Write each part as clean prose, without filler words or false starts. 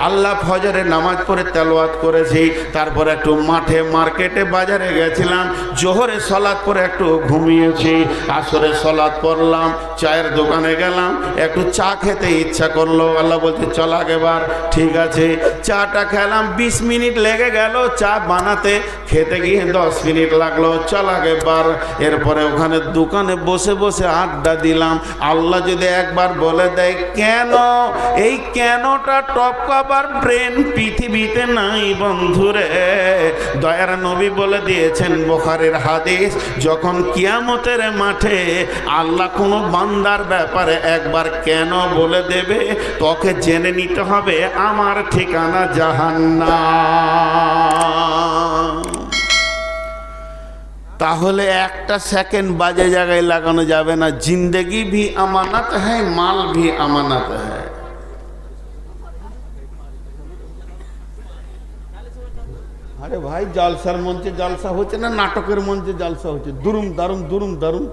আল্লাহ ফজরের নামাজ পড়ে তেলাওয়াত করেছি, তারপর একটু মাঠে মার্কেটে বাজারে গেছিলাম, জোহরে সলাৎ পরে একটু ঘুমিয়েছি, আসরে সলাৎ পড়লাম, চায়ের দোকানে গেলাম, একটু চা খেতে ইচ্ছা করলো, আল্লাহ বলছে চল আগেবার, ঠিক আছে চাটা খেলাম, 20 মিনিট লেগে গেল চা বানাতে, খেতে গিয়ে 10 মিনিট লাগলো, চল আগেবার। এরপরে ওখানে দোকানে বসে বসে আড্ডা দিলাম। আল্লাহ যদি একবার বলে দেয় কেন, এই কেনটা টপকা ব্রেন পৃথিবীতে নাই বন্ধুরে। দয়ার নবী বলে দিয়েছেন বুখারীর হাদিস, যখন কিয়ামতের মাঠে আল্লাহ কোনো বান্দার ব্যাপারে একবার কেন বলে দেবে, তোকে জেনে নিতে হবে আমার ঠিকানা জাহান্নাম। তাহলে একটা সেকেন্ড বাজে জায়গায় লাগানো যাবে না। জিন্দেগি ভি আমানত হ্যায়, মাল ভি আমানত হ্যায়। আরে ভাই, জালসার মঞ্চে জালসা হচ্ছে না, নাটকের মঞ্চে জালসা হচ্ছে, দুরুম দারুম দুরুম দারুম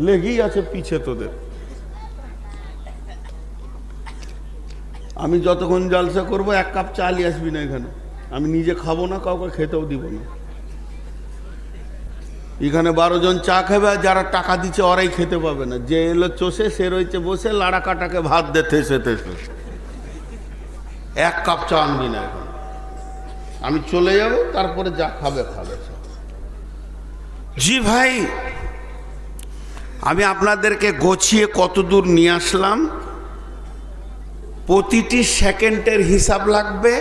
লেগেই আছে পিছে তোদের। আমি যতক্ষণ জালসা করব 1 কাপ চা নিয়ে আসবি না এখানে, আমি নিজে খাবো না, কাউকে খেতেও দিব না। এখানে 12 জন চা খাবে, আর যারা টাকা দিচ্ছে ওরাই খেতে পাবে না। যে এলো চষে সে রয়েছে বসে, লাড়া কাটাকে ভাত দে থেসে থেসে। 1 কাপ চা আনবি না এখন, আমি চলে যাব, তারপরে যা খাবে খাবে। জি ভাই, আমি আপনাদেরকে গোছিয়ে কত দূর নিয়ে আসলাম। প্রতিটি সেকেন্ডের হিসাব লাগবে,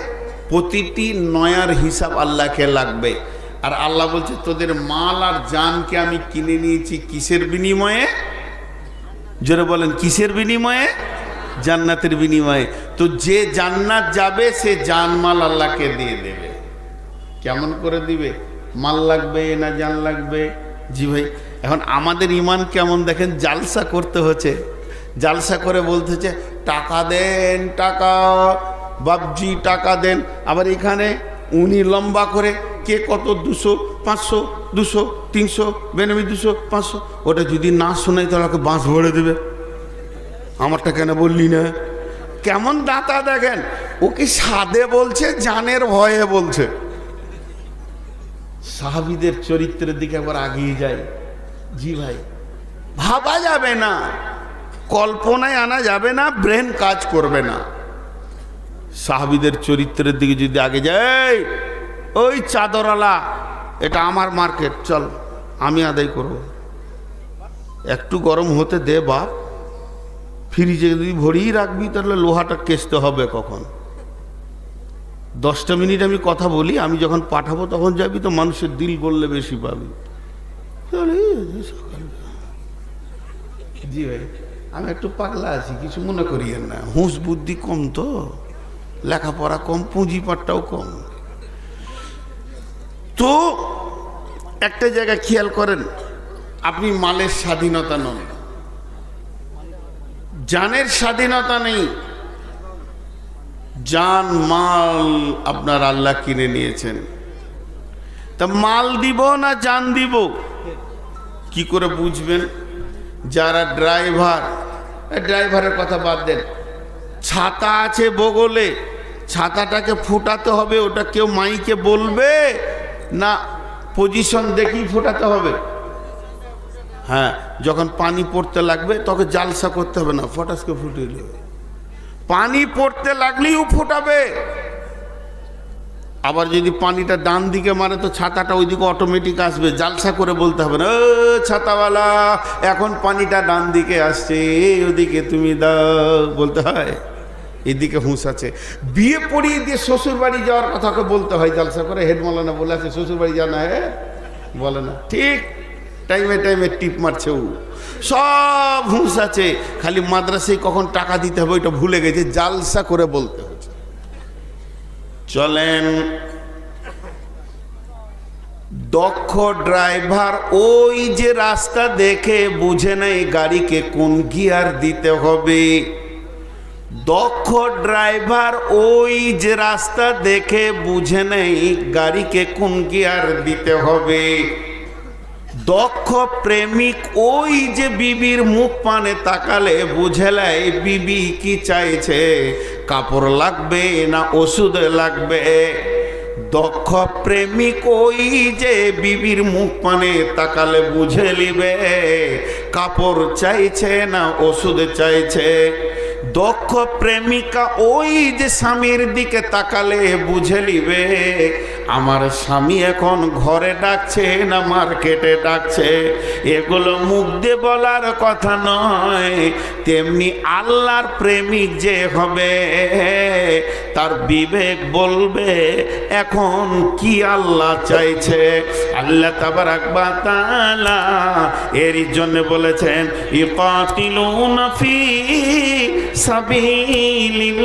প্রতিটি নয়ার হিসাব আল্লাহকে লাগবে। আর আল্লাহ বলছে তোদের মাল আর জানকে আমি কিনে নিয়েছি কিসের বিনিময়ে? জোরে বলেন, কিসের বিনিময়ে? জান্নাতের বিনিময়ে। তো যে জান্নাত যাবে সে জানমাল আল্লাহকে দিয়ে দেবে। কেমন করে দিবে? মাল লাগবে না জান লাগবে? জি ভাই, এখন আমাদের ইমান কেমন দেখেন, জালসা করতে হচ্ছে, জালসা করে বলতে হচ্ছে টাকা দেন, টাকা বাবজি টাকা দেন। আবার এখানে উনি লম্বা করে কে কত 200 500 200 300 বেনামি 200 500, ওটা যদি না শোনাই তাহলে ওকে বাঁশ ভরে দেবে। আমারটা কেন বললি না? কেমন দাতা দেখেন, ও কি সাদে বলছে, জানের ভয়ে বলছে। সাহাবীদের চরিত্রের দিকে একবার আগিয়ে যায়। জি ভাই, ভাবা যাবে না, কল্পনায় আনা যাবে না, ব্রেন কাজ করবে না। সাহাবীদের চরিত্রের দিকে যদি আগে যায়, ওই চাদরওয়ালা এটা আমার মার্কেট, চল আমি আদায় করব, একটু গরম হতে দে বাপ, ফ্রিজে যদি ভরিয়ে রাখবি তাহলে লোহাটা কেসতে হবে কখন? 10টা মিনিট আমি কথা বলি, আমি যখন পাঠাবো তখন যাবি তো, মানুষের দিল বললে বেশি পাবি। জি ভাই, আমি একটু পাগলা আছি, কিছু মনে করিয়েন না, হুঁশ বুদ্ধি কম তো, লেখাপড়া কম, পুঁজিপাটটাও কম। তো একটা জায়গা খেয়াল করেন, আপনি মালের স্বাধীনতা নন, জানের স্বাধীনতা নেই। জান মাল আপনার আল্লাহ কিনে নিয়েছেন, তা মাল দিব না জান দিব কি করে বুঝবেন? যারা ড্রাইভার, ড্রাইভারের কথা বাদ দেন, ছাতা আছে বগলে, ছাতাটাকে ফুটাতে হবে, ওটা কেউ মাইকে বলবে না পজিশন দেখেই ফোটাতে হবে? হ্যাঁ, যখন পানি পড়তে লাগবে তখন জালসা করতে হবে না, ফটাসকে ফুটিয়ে দেবে। পানি পড়তে লাগলেই ফোটাবে। আবার যদি পানিটা ডান দিকে মারে তো ছাতাটা ওইদিকে অটোমেটিক আসবে, জালসা করে বলতে হবে না, ও ছাতাওয়ালা এখন পানিটা ডান দিকে আসছে, ওদিকে তুমি দাও, বলতে হয়। এদিকে হুঁশ আছে। বিয়ে পড়িয়ে দিয়ে শ্বশুর বাড়ি যাওয়ার কথাকে বলতে হয় জালসা করে। হেড মৌলানা বলে আছে শ্বশুর বাড়ি জানা হ্যাঁ বলে না, ঠিক টাইমে টাইমে টিপ মারছে, ও সব হুঁশ আছে, খালি মাদ্রাসায় কখন টাকা দিতে হবে ওইটা ভুলে গেছে, জালসা করে বলতে হচ্ছে। চলেন, দক্ষ ড্রাইভার ওই যে রাস্তা দেখে বুঝে নাই গাড়িকে কোন গিয়ার দিতে হবে। দক্ষ ড্রাইভার ওই যে রাস্তা দেখে বুঝে নেই গাড়িকে কোন গিয়ার দিতে হবে। দক্ষ প্রেমিক ওই যে বিবির মুখ পানে তাকালে বুঝেলাই বিবি কি চাইছে, কাপড় লাগবে না ওষুধ লাগবে। দক্ষ প্রেমিক ওই যে বিবির মুখ পানে তাকালে বুঝে লিবে কাপড় চাইছে না ওষুধ চাইছে। দক্ষ প্রেমিকা ওই যে স্বামীর দিকে তাকালে বুঝে লিবে আমার স্বামী এখন ঘরে ডাকছে না মার্কেটে ডাকছে। এগুলো মুখ দিয়ে বলার কথা নয়, তেমনি আল্লাহর প্রেমিক যে হবে তার বিবেক বলবে এখন কি আল্লাহ চাইছে। আল্লাহ তাবারাক ওয়া তাআলা এর জন্য বলেছেন ইকাতিলুনা ফি সাবিলিল্লাহি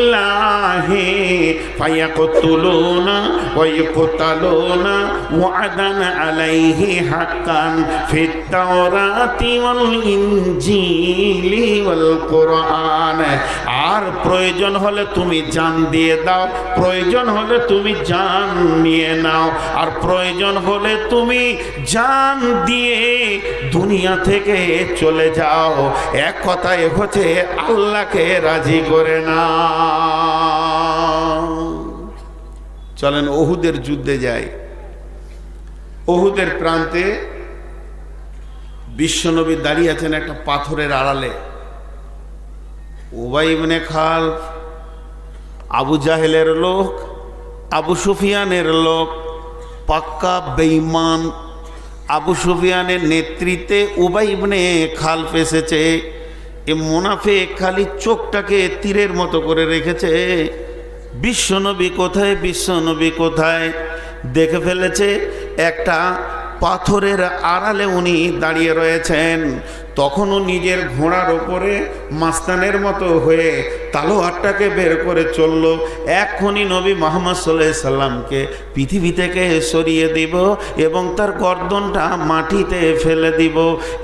ফায়াকতুলুনা ওয়া ইকতালুনা ওয়া'দান আলাইহি হাক্কান ফিত তাওরাতি ওয়াল ইনজিলি ওয়াল কুরআন। আর প্রয়োজন হলে তুমি জান দিয়ে দাও, প্রয়োজন হলে তুমি জান নিয়ে নাও, আর প্রয়োজন হলে তুমি জান দিয়ে দুনিয়া থেকে চলে যাও। এক কথায় হচ্ছে আল্লাহকে রাজি করে না। চলেন ওহুদের যুদ্ধে যাই। ওহুদের প্রান্তে বিশ্বনবী দাঁড়িয়ে আছেন একটা পাথরের আড়ালে। উবাই ইবনে খালফ আবু জাহেলের লোক, আবু সুফিয়ানের লোক, পাক্কা বেঈমান। আবু সুফিয়ানের নেতৃত্বে উবাই ইবনে খালফ এসেছে। এ মুনাফিক খালি চোখটাকে তীরের মতো করে রেখেছে, বিশ্বনবী কোথায়, বিশ্বনবী কোথায়। দেখে ফেলেছে একটা পাথরের আড়ালে উনি দাঁড়িয়ে রয়েছেন। তখনও নিজের ঘোড়ার ওপরে মাস্তানের মতো হয়ে তালোয়ারটাকে বের করে চলল। এখনই নবী মুহাম্মদ সাল্লাল্লাহু আলাইহি সাল্লামকে পৃথিবী থেকে সরিয়ে দিব এবং তার গর্দনটা মাটিতে ফেলে দিব।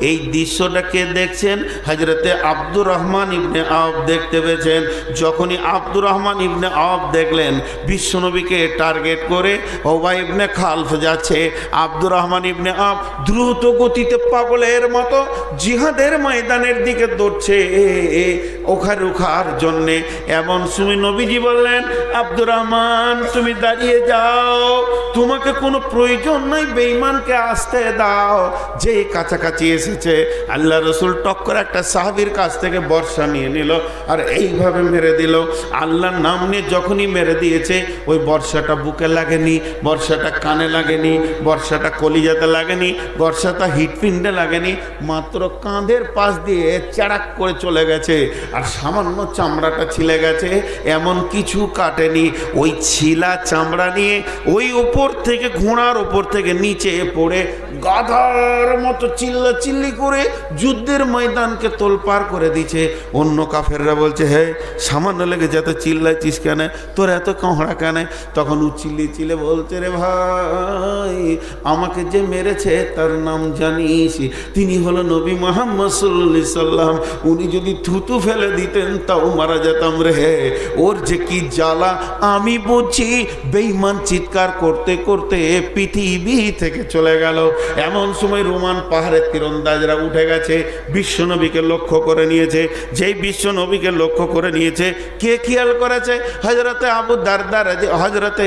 এই দৃশ্যটাকে দেখছেন হযরতে আব্দুর রহমান ইবনে আওফ দেখতে পেয়েছেন। যখনই আব্দুর রহমান ইবনে আওফ দেখলেন বিশ্বনবীকে টার্গেট করে উবাই ইবনে খালফ যাচ্ছে, আব্দুর রহমান ইবনে আওফ দ্রুত গতিতে পাগলের মতো জিহাদের ময়দানের দিকে দৌড়ছে ওখানে উখার জন্যে। এমন সময় নবীজি বললেন আব্দুর রহমান তুমি দাঁড়িয়ে যাও, তোমাকে কোনো প্রয়োজন নাই বেঈমানকে আসতে দাও। যে কাছাকাছি এসেছে আল্লাহ রসুল টক করে একটা সাহাবীর কাছ থেকে বর্ষা নিয়ে নিল আর এইভাবে মেরে দিল। আল্লাহর নাম নিয়ে যখনই মেরে দিয়েছে ওই বর্ষাটা বুকে লাগেনি, বর্ষাটা কানে লাগেনি, বর্ষাটা কলিজাতে লাগেনি, বর্ষাটা হিটপিন্ডে লাগেনি, মাত্র কাঁধের পাশ দিয়ে চাড়াক করে চলে গেছে আর সামান্য চামড়াটা ছিলে গেছে, এমন কিছু কাটেনি। ওই ছিলা চামড়া নিয়ে ওই উপর থেকে ঘোড়ার উপর থেকে নিচে পড়ে গাধার মতো চিল্লাচিল্লি করে যুদ্ধের ময়দানকে তোলপাড় করে দিচ্ছে। অন্য কাফেররা বলছে হে সামান্য লেগে যত চিল্লাইছিস কেন, তোর এত কাঁহড়া কেন? তখন ও চিল্লিয়ে বলছে রে ভাই আমাকে যে মেরেছে তার নাম জানিস, তিনি হলো নবী মুহাম্মদ সাল্লাল্লাহু আলাইহি সাল্লাম। উনি যদি থুতু ফেলে দিতেন তাও মারা যেতাম রে। ওর যে কি জ্বালা আমি বুঝছি। বেঈমান চিৎকার করতে করতে পৃথিবী থেকে চলে গেল। এমন সময় রোমান পাহাড়ের তীরন্দাজরা উঠে গেছে, বিশ্বনবীকে লক্ষ্য করে নিয়েছে। যেই বিশ্বনবীকে লক্ষ্য করে নিয়েছে কে খেয়াল করেছে? হযরতে আবু দারদা হযরতে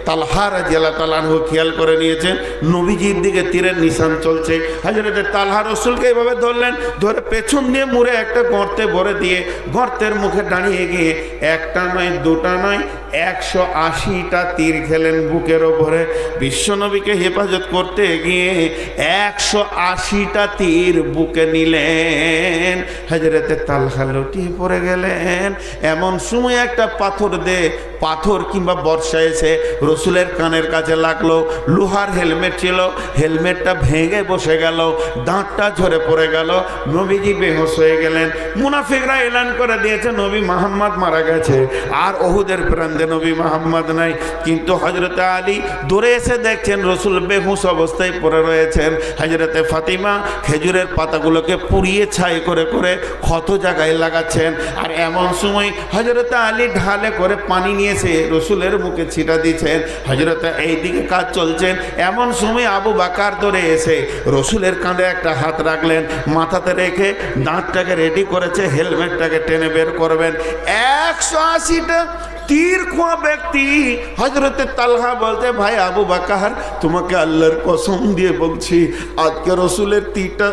তালহা রাদিয়াল্লাহু তাআলা আনহু খেয়াল করে নিয়েছেন। নবীজির দিকে তীরের নিশান চলছে। হযরতে তালহা রাসূলকে এভাবে ধরলেন, ধরে পেছন দিয়ে মুড়ে একটা গর্তে ভরে দিয়ে গর্তের মুখে দাঁড়িয়ে গিয়ে একটা নয় দুটা নয় 180টা তীর খেলেন বুকের ওপরে। বিশ্বনবীকে হেফাজত করতে গিয়ে 180টা তীর বুকে নিলেন। হযরতে তালহা লুটিয়ে পড়ে গেলেন। এমন সময় একটা পাথর কিংবা বর্ষা এসে রসুলের কানের কাছে লাগলো। লোহার হেলমেট ছিল, হেলমেটটা ভেঙে বসে গেল, দাঁতটা ঝরে পড়ে গেল। নবীজি বেহুশ হয়ে গেলেন। মুনাফিকরা এলান করে দিয়েছে নবী মুহাম্মদ মারা গেছে, আর ওহুদের প্রান্তে নবী মুহাম্মদ নাই। কিন্তু হযরতে আলী দূরে এসে দেখছেন রসুল বেহুশ অবস্থায় পড়ে রয়েছেন। হযরতে ফাতিমা খেজুরের পাতাগুলোকে পুড়িয়ে ছাই করে করে ক্ষত জায়গায় লাগাচ্ছেন। আর এমন সময় হযরতে আলী ঢালে করে পানি নিয়েছে রসুলের মুখে ছিটা দিচ্ছেন। হযরতে এইদিকে কাজ চলছেন, এমন সময় আবু বকর ধরে এসে রসুলের কাঁধে একটা হাত রাখলেন, মাথাতে রেখে দাঁতটাকে রেডি করেছে, হেলমেটটাকে টেনে বের করবেন। 180টা তীর খোয়া ব্যক্তি হযরতে তালহা বলতে, ভাই আবু বকর, তোমাকে আল্লাহর কসম দিয়ে বলছি, আজকে রসুলের তীরটা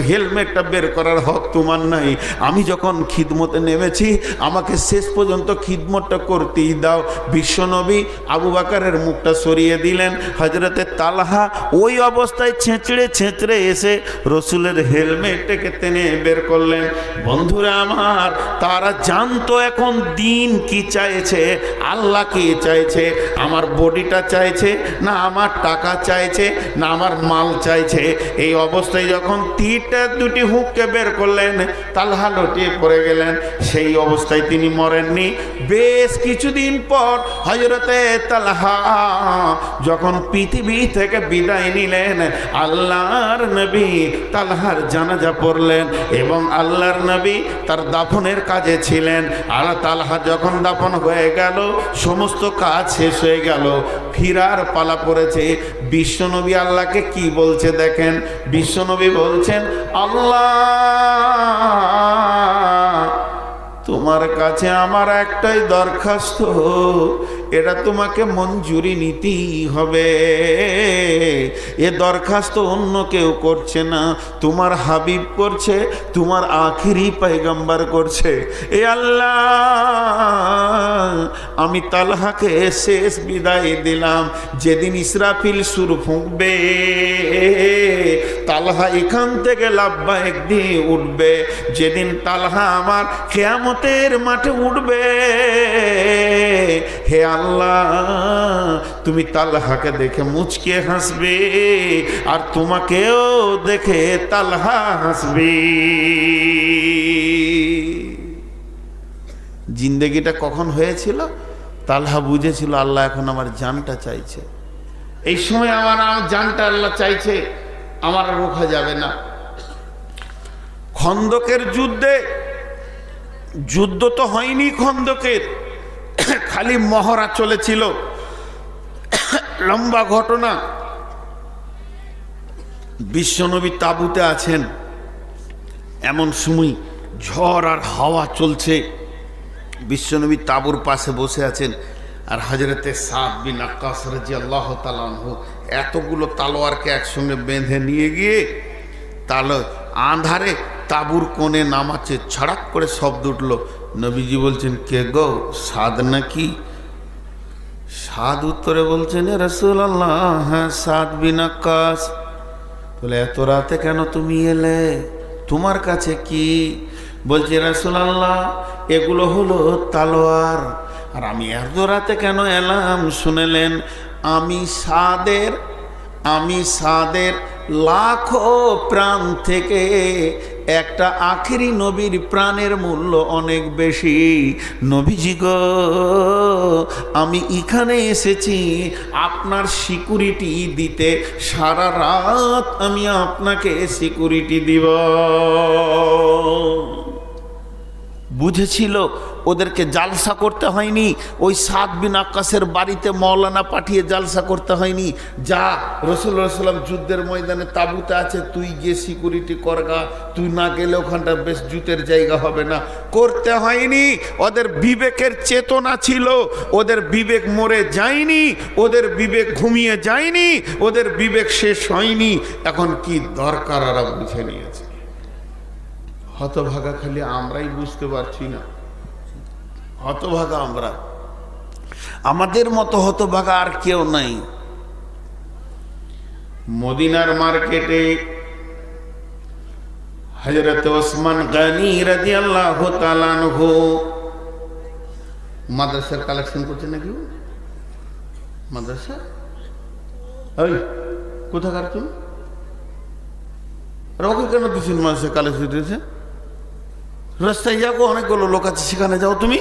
হেলমেটটা বের করার হক তোমার নাই। আমি যখন খিদমতে নেমেছি, আমাকে শেষ পর্যন্ত খিদমতটা করতেই দাও। বিশ্বনবী আবু বকরের মুখটা সরিয়ে দিলেন। হযরতে তালহা ওই অবস্থায় ছেঁচড়ে ছেঁচড়ে এসে রসুলের হেলমেটটাকে টেনে বের করলেন। বন্ধুরা আমার, তারা জানতো এখন দিন কি চাইছে, আল্লাহ কি চাইছে, আমার বডিটা চাইছে না আমার টাকা চাইছে না আমার মাল চাইছে। এই অবস্থায় যখন তীরটা দুটি হুককে বের করলেন, তালহা লটিয়ে পড়ে গেলেন। সেই অবস্থায় তিনি মরেননি। বেশ কিছুদিন পর হযরতে তালহা যখন পৃথিবী থেকে বিদায় নিলেন, আল্লাহর নবী তালহার জানাজা পড়লেন এবং আল্লাহর নবী তার দাফনের কাজে ছিলেন। আর তালহা যখন দাফন হয়ে গেল, সমস্ত কাজ শেষ হয়ে গেল, ফিরার পালা পড়েছে। বিশ্বনবী আল্লাহকে কি বলছে দেখেন। বিশ্বনবী বলছেন, আল্লাহ, তোমার কাছে আমার একটাই দরখাস্ত, এটা তোমাকে মঞ্জুরি নিতেই হবে। এ দরখাস্ত অন্য কেউ করছে না, তোমার হাবিব করছে, তোমার আখিরি পয়গম্বর করছে। এ আল্লাহ, আমি তালহাকে শেষ বিদায় দিলাম। যেদিন ইসরাফিল সুর ফুঁকবে, তালহা এখান থেকে লাব্বাইক দিয়ে উঠবে। যেদিন তালহা আমার কিয়ামতের মাঠে উঠবে, হে আল্লাহ, তুমি তালহাকে দেখে মুচকে হাসবে আর তোমাকেও দেখে তালহা হাসবে। জিন্দেগিটা কখন হয়েছিল? তালহা বুঝেছিল আল্লাহ এখন আমার জানটা চাইছে, এই সময় আমার জানটা আল্লাহ চাইছে, আমার রোখা যাবে না। খন্দকের যুদ্ধে, যুদ্ধ তো হয়নি খন্দকের, খালি মহড়া চলেছিল, লম্বা ঘটনা। বিশ্বনবী তাঁবুতে আছেন, এমন সময় ঝড় আর হাওয়া চলছে। বিশ্বনবী তাঁবুর পাশে বসে আছেন, আর হযরতে সাদ বিন আক্কাস রাদিয়াল্লাহু তাআলা আনহু এতগুলো তালোয়ারকে একসঙ্গে বেঁধে নিয়ে গিয়ে আঁধারে তাঁবুর কোণে নামাচ্ছে। ছড়াক করে শব্দ উঠল। নবীজি বলছেন, কে গো, সাদ নাকি? সাদ উত্তরে বলছেন, এ রাসূলুল্লাহ, হ্যাঁ সাদ বিন আক্কাস। বলে, এত রাতে কেন তুমি এলে? তোমার কাছে কি? বলছে, রাসূলুল্লাহ, এগুলো হলো তালোয়ার। আর আমি এত রাতে কেন এলাম শুনেলেন? আমি সাদের লাখো প্রাণ থেকে একটা আখেরি নবীর প্রাণের মূল্য অনেক বেশি। নবীজি গো, আমি এখানে এসেছি আপনার সিকিউরিটি দিতে। সারা রাত আমি আপনাকে সিকিউরিটি দিব। বুঝেছিল ওদেরকে জালসা করতে হয়নি, ওই সাদ বিন আক্কাসের বাড়িতে মৌলানা পাঠিয়ে জালসা করতে হয়নি। যা, রাসূলুল্লাহ সাল্লাল্লাহু আলাইহি ওয়াসাল্লাম যুদ্ধের ময়দানে তাঁবুতে আছে, তুই গিয়ে সিকিউরিটি করগা, তুই না গেলে ওখানটা বেশ জুতের জায়গা হবে না। করতে হয়নি। ওদের বিবেকের চেতনা ছিল, ওদের বিবেক মরে যায়নি, ওদের বিবেক ঘুমিয়ে যায়নি, ওদের বিবেক শেষ হয়নি। এখন কি দরকার ওরা বুঝে নিয়েছে। হতভাগা খালি আমরাই বুঝতে পারছি না। হতভাগা আমরা, আমাদের মতো হতভাগা আর কেউ নাই। মদিনার মার্কেটে হযরত ওসমান গনি রাদিয়াল্লাহু তাআলা আনহু মাদ্রাসার কালেকশন করছেন নাকি? মাদ্রাসা ওই কোথাকার তুমি? ওকে কেন দিচ্ছেন মাদ্রাসা কালেকশন দিয়েছে? রাস্তায় যাও, অনেকগুলো লোক আছে, সেখানে যাও তুমি।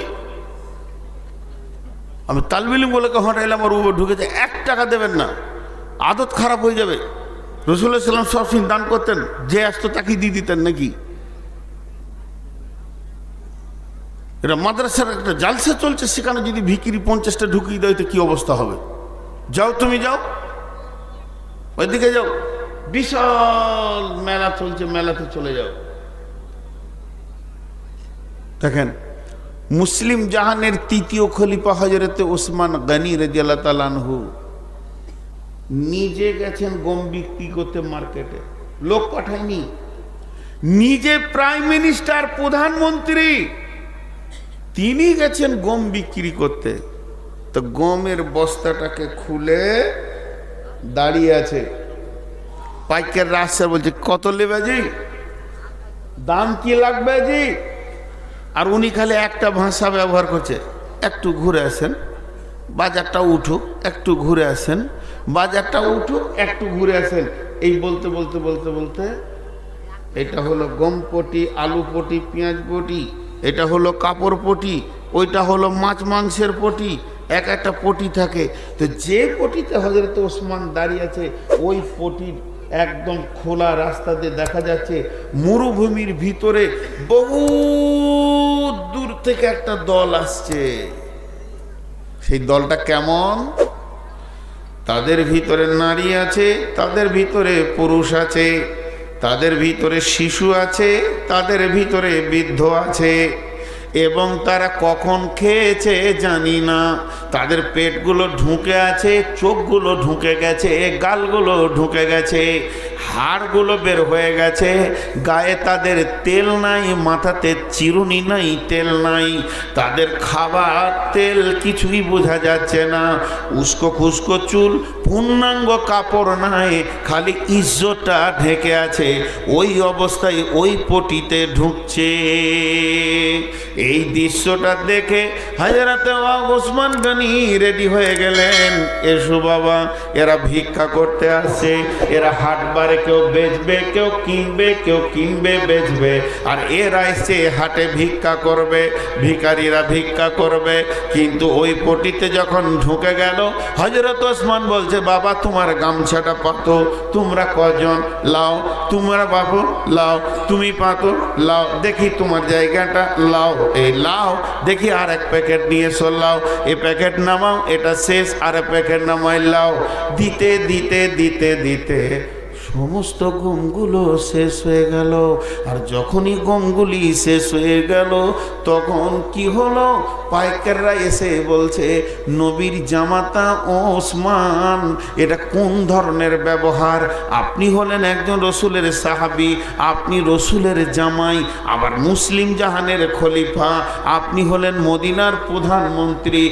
আমি তালবিলিম বলে হটাইলাম আর উপর ঢুকে যায়, 1 টাকা দেবেন না, আদত খারাপ হয়ে যাবে। রাসূলুল্লাহ সাল্লাল্লাহু আলাইহি ওয়াসাল্লাম সবসময় দান করতেন, যে আসতো তাকে দিয়ে দিতেন নাকি? এটা মাদ্রাসার একটা জালসা চলছে, সেখানে যদি ভিকিরি 50টা ঢুকিয়ে দেয় তো কি অবস্থা হবে? যাও, তুমি যাও, ওইদিকে যাও, বিশাল মেলা চলছে, মেলাতে চলে যাও। দেখেন, মুসলিম জাহানের 3য় খলিফা হযরতে ওসমান গনি রাদিয়াল্লাহু তাআলা আনহু নিজে গেছেন গম বিক্রি করতে মার্কেটে, লোক পাঠায়নি, নিজে প্রাইম মিনিস্টার, প্রধানমন্ত্রী, তিনি গেছেন গম বিক্রি করতে। তো গমের বস্তাটাকে খুলে দাঁড়িয়ে আছে, পাইকার রাস্তা বলছে, কত নেবে জি, দাম কি লাগবে জি? আর উনি খালি একটা ভাষা ব্যবহার করছে, একটু ঘুরে আসেন, বাজারটা উঠুক, একটু ঘুরে আসেন, বাজারটা উঠুক, একটু ঘুরে আসেন। এই বলতে বলতে বলতে বলতে এটা হলো গম পটি, আলু পটি, পেঁয়াজ পটি, এটা হলো কাপড় পটি, ওইটা হলো মাছ মাংসের পটি, এক একটা পটি থাকে। তো যে পটিতে হযরত ওসমান দাঁড়িয়ে আছে, ওই পটির একদম খোলা রাস্তা দিয়ে দেখা যাচ্ছে মরুভূমির ভিতরে বহু দূর থেকে একটা দল আসছে। সেই দলটা কেমন? তাদের ভিতরে নারী আছে, তাদের ভিতরে পুরুষ আছে, তাদের ভিতরে শিশু আছে, তাদের ভিতরে বৃদ্ধ আছে, এবং তারা কখন খেয়েছে জানি না। তাদের পেটগুলো ঢুকে আছে, চোখগুলো ঢুকে গেছে, গালগুলো ঢুকে গেছে, হাড়গুলো বের হয়ে গেছে, গায়ে তাদের তেল নাই, মাথাতে চিরুনি নাই, তেল নাই, তাদের খাবার তেল কিছুই বোঝা যাচ্ছে না, উস্কো খুস্কো চুল, পূর্ণাঙ্গ কাপড় নাই, খালি ইজ্জতটা ঢেকে আছে। ওই অবস্থায় ওই পটিতে ঢুকছে। এই দৃশ্যটা দেখে হযরতে ওসমান গনি রেডি হয়ে গেলেন, এসো বাবা, এরা ভিক্ষা করতে আসছে, এরা হাটবারে কেউ বেচবে, কেউ কিনবে, কেউ কিনবে বেচবে, আর এরা এসে হাটে ভিক্ষা করবে, ভিখারিরা ভিক্ষা করবে। কিন্তু ওই পটিতে যখন ঢুকে গেল, হযরত ওসমান বলছে, বাবা তোমার গামছাটা পাতো, তোমরা কজন, লাও, তোমরা বাবু লাও, তুমি পাতো, লাও, দেখি তোমার জায়গাটা, লাও, এই লাও, দেখি আর এক প্যাকেট নিয়ে এসো, লাও, এই প্যাকেট নামাও, এটা শেষ, আর এক প্যাকেট নামাই, লাও। দিতে দিতে দিতে দিতে সমস্ত গমগুলো শেষ হয়ে গেল। আর যখনই গমগুলি শেষ হয়ে গেল, তখন কি হলো? পাইকাররা এসে বলছে, নবীর জামাতা ওসমান, এটা কোন ধরনের ব্যবহার? আপনি হলেন একজন রসুলের সাহাবী, আপনি রসুলের জামাই, আবার মুসলিম জাহানের খলিফা, আপনি হলেন মদিনার প্রধানমন্ত্রী,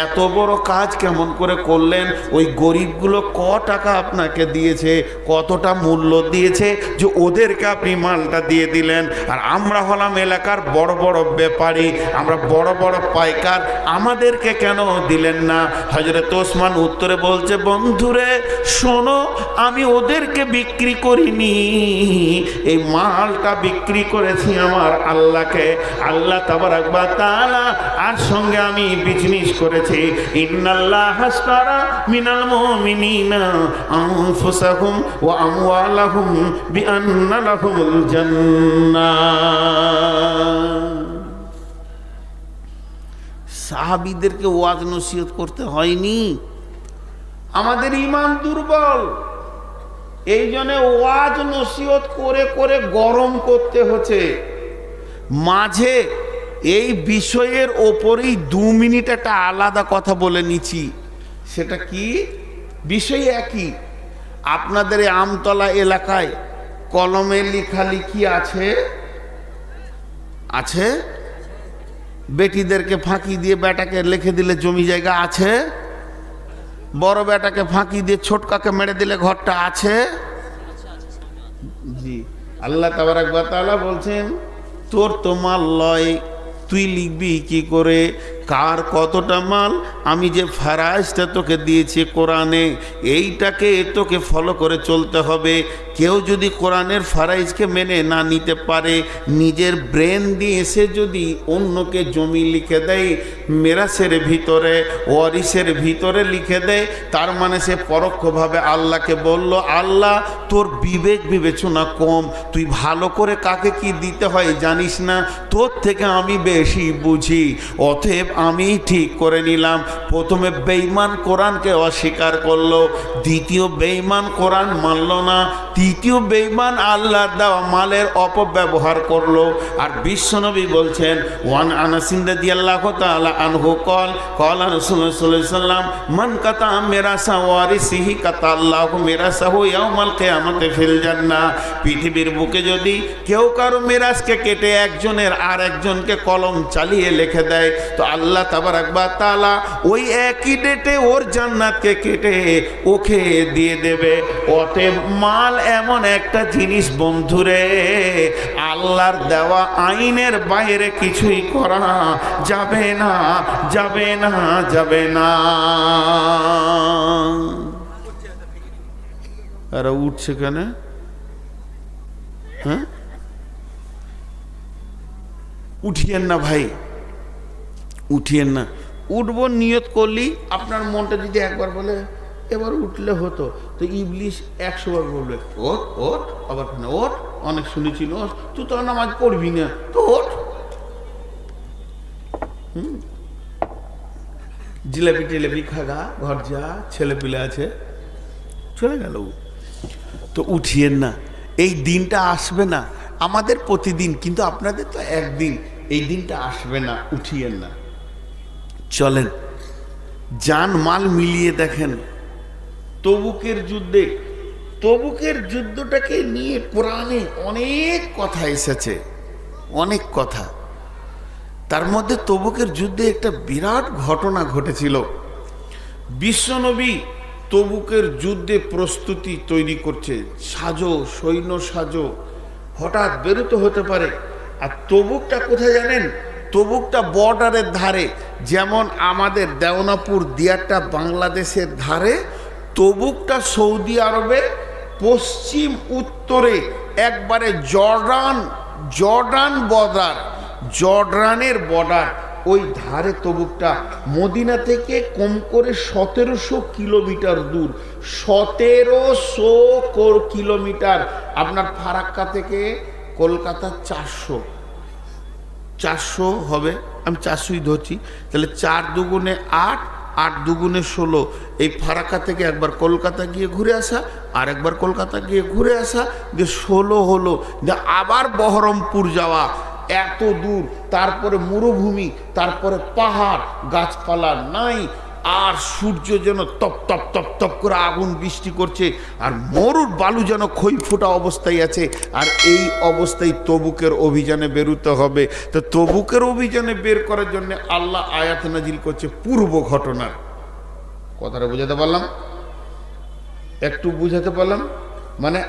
এত বড় কাজ কেমন করে করলেন? ওই গরিবগুলো ক টাকা আপনাকে দিয়েছে, কতটা মূল্য দিয়েছে যে ওদেরকে আপনি মালটা দিয়ে দিলেন? আর আমরা হলাম এলাকার বড় বড় ব্যাপারী, আমরা বড় বড় পাইকার, আমাদেরকে কেন দিলেন না? হযরত ওসমান উত্তরে বলছে, বন্ধুরে শোনো, আমি ওদেরকে বিক্রি করিনি, এই মালটা বিক্রি করেছি আমার আল্লাহকে, আল্লাহ তাবারাক ওয়া তাআলা, আর সঙ্গে আমি বিজনেস করেছি। ইন্নাল্লাহ আশতারা মিনাল মুমিনিনা আনফুসাহুম ওয়া আমওয়ালাহুম বিআন্না লাহুমুল জান্নাহ। সাহাবীদেরকে ওয়াজ নসিহত করতে হয়নি? আমাদের ঈমান দুর্বল, এই জন্য ওয়াজ নসিহত করে করে গরম করতে হচ্ছে। মাঝে এই বিষয়ের ওপরেই 2 মিনিট একটা আলাদা কথা বলে নিচ্ছি। সেটা কি? বিষয় একই। আপনাদের এই আমতলা এলাকায় কলমে লেখালেখি আছে? আছে? বেটিদেরকে ফাঁকি দিয়ে বেটাকে লিখে দিলে জমি জায়গা আছে? বড় বেটাকে ফাঁকি দিয়ে ছোটকাকে মেরে দিলে ঘরটা আছে? জি, আল্লাহ তাবারাক ওয়া তাআলা বলছেন, তোর তো মাল লয়, তুই লিখবি কি করে? কার কতটা মাল, আমি যে ফারাইজটা তোকে দিয়েছি কোরআনে, এইটাকে তোকে ফলো করে চলতে হবে। কেউ যদি কোরআনের ফারাইজকে মেনে না নিতে পারে, নিজের ব্রেন দিয়ে সে যদি অন্যকে জমি লিখে দেয়, মেরাসের ভিতরে ওয়ারিসের ভিতরে লিখে দেয়, তার মানে সে পরোক্ষভাবে আল্লাহকে বলল, আল্লাহ তোর বিবেক বিবেচনা কম, তুই ভালো করে কাকে কি দিতে হয় জানিস না, তোর থেকে আমি বেশি বুঝি, অতএব আমি ঠিক করে নিলাম। প্রথমে বেঈমান কোরআনকে অস্বীকার করলো, দ্বিতীয় বেঈমান কোরআন মানল না, তৃতীয় বেঈমান আল্লাহর দেওয়া মালের অপব্যবহার করলো। আর বিশ্বনবী বলছেন, ওয়ান আনাসিন রাদিয়াল্লাহু তাআলা আনহু ক্বালা রাসূলুল্লাহ সাল্লাল্লাহু আলাইহি ওয়াসাল্লাম, মান কাতা মিরাসা ওয়ারিসিহি কাতা আল্লাহু মিরাসাহু ইয়াউমাল কিয়ামাতি ফিল জান্নাহ। পৃথিবীর বুকে যদি কেউ কারো মিরাসকে কেটে একজনের আর একজনকে কলম চালিয়ে লিখে দেয়, তো আল্লাহ তাবারাক ওয়া তাআলা ওই একই ডেটে ওর জান্নাতকে কেটে ওকে দিয়ে দেবে। অতএব মাল এমন একটা জিনিস বন্ধুরে, আল্লাহর দেওয়া আইনের বাইরে কিছুই করা যাবে না, যাবে না, যাবে না। আরে উঠছে কেন? হ্যাঁ, উঠিয়েন না ভাই, উঠিয়েন না। উঠবো নিয়ত করলি, আপনার মনটা যদি একবার বলে এবার উঠলে হতো, তো ইবলিশ 100 বার বলবে ওঠ ওঠ, আবার ওঠ, অনেক শুনেছিল, তুই তো নামাজ পড়বি না, তো ওঠ। জিলাপি টিলাপি খাগা, ঘর যা, ছেলে পিলে আছে, চলে গেল। তো উঠিয়েন না, এই দিনটা আসবে না আমাদের প্রতিদিন, কিন্তু আপনাদের তো একদিন, এই দিনটা আসবে না, উঠিয়েন না। চলেন জান মাল মিলিয়ে দেখেন। তবুকের যুদ্ধে, তবুকের যুদ্ধটাকে নিয়ে কোরআনে অনেক কথা এসেছে, অনেক কথা। তার মধ্যে তবুকের যুদ্ধে একটা বিরাট ঘটনা ঘটেছিল। বিশ্বনবী তবুকের যুদ্ধে প্রস্তুতি তৈরি করছে, সাজো, সৈন্য সাজো, হঠাৎ বেরোতে হতে পারে। আর তবুকটা কোথায় জানেন? তবুকটা বর্ডারের ধারে, যেমন আমাদের দেওনাপুর দিয়ারটা বাংলাদেশের ধারে, তবুকটা সৌদি আরবে পশ্চিম উত্তরে একবারে জর্ডান বর্ডার, জর্ডানের বর্ডার, ওই ধারে তবুকটা। মদিনা থেকে কম করে 1700 কিলোমিটার দূর, 1700 কিলোমিটার। আপনার ফারাক্কা থেকে কলকাতা 400 হবে, আমি 400ই ধরছি, তাহলে 4 দুগুণে 8, 8 দুগুণে 16। এই ফারাক্কা থেকে একবার কলকাতা গিয়ে ঘুরে আসা, আর একবার কলকাতা গিয়ে ঘুরে আসা, যে 16 হলো। যে আবার বহরমপুর যাওয়া, এত দূর, তারপরে মরুভূমি, তারপরে পাহাড়, গাছপালা নাই, আর সূর্য যেন তপ তপ তপ তপ করে আগুন বৃষ্টি করছে, আর মরুর বালু যেন ক্ষয় ফোটা অবস্থায় আছে। আর এই অবস্থায় তবুকের অভিযানে বেরোতে হবে। তো তবুকের অভিযানে বের করার জন্য আল্লাহ আয়াত নাজিল করছে পূর্ব ঘটনার। কথাটা বুঝাতে পারলাম? একটু বুঝাতে পারলাম? মানে